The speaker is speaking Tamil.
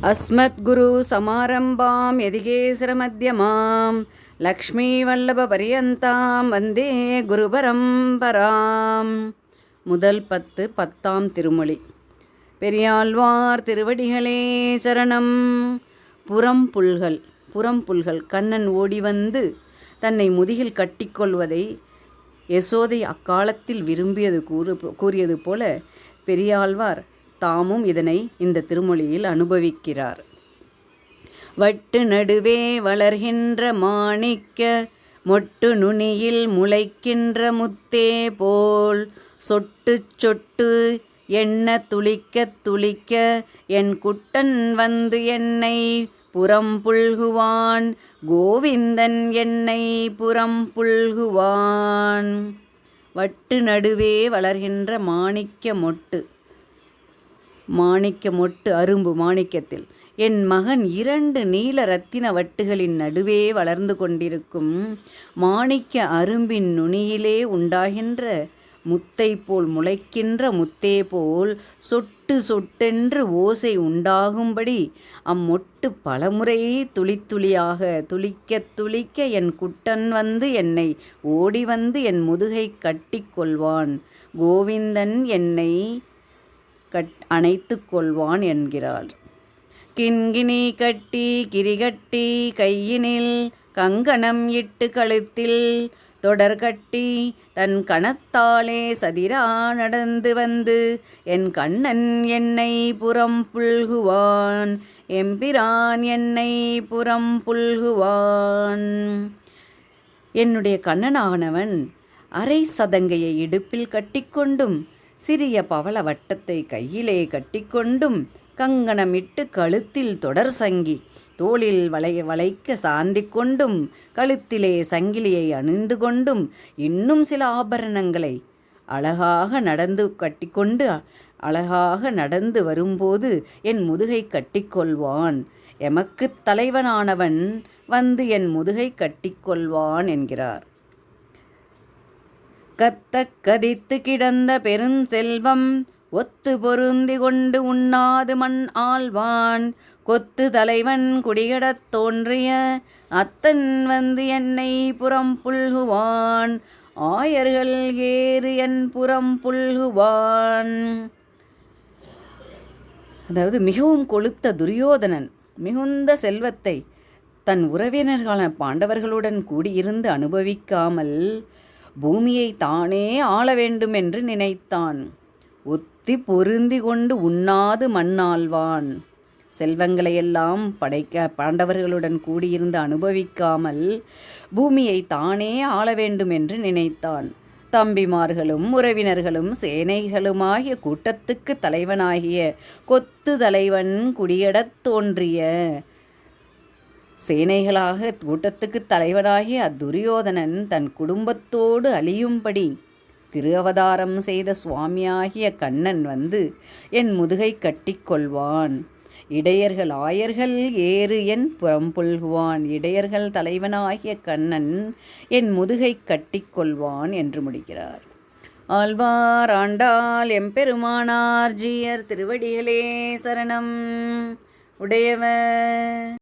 अस्मद्गुरु समारम्भां यदिकेसरमध्यमां லக்ஷ்மீவல்லபபரியந்தாம் வந்தே குருபரம்பராம். முதல் 10 திருமொழி. பெரியாழ்வார் திருவடிகளே சரணம். புறம்புல்கள் கண்ணன் ஓடி வந்து தன்னை முதுகில் கட்டிக்கொள்வதை யசோதை அக்காலத்தில் விரும்பியது கூறியது போல பெரியாழ்வார் தாமும் இதனை இந்த திருமொழியில் அனுபவிக்கிறார். வட்டு நடுவே வளர்கின்ற மாணிக்க மொட்டு நுனியில் முளைக்கின்ற முத்தே போல் சொட்டு சொட்டு எண்ண துளிக்க துளிக்க என் குட்டன் வந்து என்னை புறம்புல்குவான், கோவிந்தன் என்னை புறம்புல்குவான். வட்டு நடுவே வளர்கின்ற மாணிக்க மொட்டு அரும்பு மாணிக்கத்தில் என் மகன் 2 நீல இரத்தின வட்டுகளின் நடுவே வளர்ந்து கொண்டிருக்கும் மாணிக்க அரும்பின் நுனியிலே உண்டாகின்ற முத்தை போல் முளைக்கின்ற முத்தே போல் சொட்டு சொட்டென்று ஓசை உண்டாகும்படி அம்மொட்டு பலமுறை துளித்துளியாக துளிக்க துளிக்க என் குட்டன் வந்து என்னை ஓடி வந்து என் முதுகை கட்டி கொள்வான், கோவிந்தன் என்னை அணைத்து கொள்வான் என்கிறார். கிண்கிணி கட்டி கிரிகட்டி கையினில் கங்கணம் இட்டு கழுத்தில் தொடர் கட்டி தன் கணத்தாலே சதிரா நடந்து வந்து என் கண்ணன் என்னை புறம்புல்குவான், எம்பிரான் என்னை புறம்புல்குவான். என்னுடைய கண்ணனானவன் அரை சதங்கையை இடுப்பில் கட்டிக்கொண்டும் சிறிய பவள வட்டத்தை கையிலே கட்டிக்கொண்டும் கங்கணமிட்டு கழுத்தில் தொடர் சங்கி தோளில் வளைக்க சாந்தி கொண்டும் கழுத்திலே சங்கிலியை அணிந்து கொண்டும் இன்னும் சில ஆபரணங்களை அழகாக நடந்து வரும்போது என் முதுகை கட்டிக்கொள்வான், எமக்குத் தலைவனானவன் வந்து என் முதுகை கட்டிக்கொள்வான் என்கிறார். கத்தக் கதித்து கிடந்த பெருஞ்செல்வம் ஒத்து பொருந்தி கொண்டு உண்ணாது மண் ஆழ்வான், கொத்து தலைவன் குடிகடத் தோன்றிய அத்தன் வந்து என்னை புறம்புல்குவான், ஆயர்கள் ஏறு என் புறம்புல்குவான். அதாவது மிகவும் கொழுத்த துரியோதனன் மிகுந்த செல்வத்தை தன் உறவினர்களான பாண்டவர்களுடன் கூடியிருந்து அனுபவிக்காமல் பூமியை தானே ஆள வேண்டும் என்று நினைத்தான். ஒத்தி பொருந்தி கொண்டு உண்ணாது மண்ணாழ்வான். செல்வங்களையெல்லாம் படைக்க பாண்டவர்களுடன் கூடியிருந்து அனுபவிக்காமல் பூமியை தானே ஆள வேண்டும் என்று நினைத்தான். தம்பிமார்களும் உறவினர்களும் சேனைகளுமாகிய கூட்டத்துக்கு தலைவனாகிய கொத்து தலைவன் குடியடத் தோன்றிய சேனைகளாக கூட்டத்துக்கு தலைவனாகிய அத்துரியோதனன் தன் குடும்பத்தோடு அழியும்படி திரு அவதாரம் செய்த சுவாமியாகிய கண்ணன் வந்து என் முதுகை கட்டிக்கொள்வான், இடையர்கள் ஆயர்கள் ஏறு என் புறம்புல்குவான். இடையர்கள் தலைவனாகிய கண்ணன் என் முதுகை கட்டிக்கொள்வான் என்று முடிக்கிறார். ஆழ்வார் ஆண்டாள் எம்பெருமானார் ஜீயர் திருவடிகளே சரணம். உடையவர்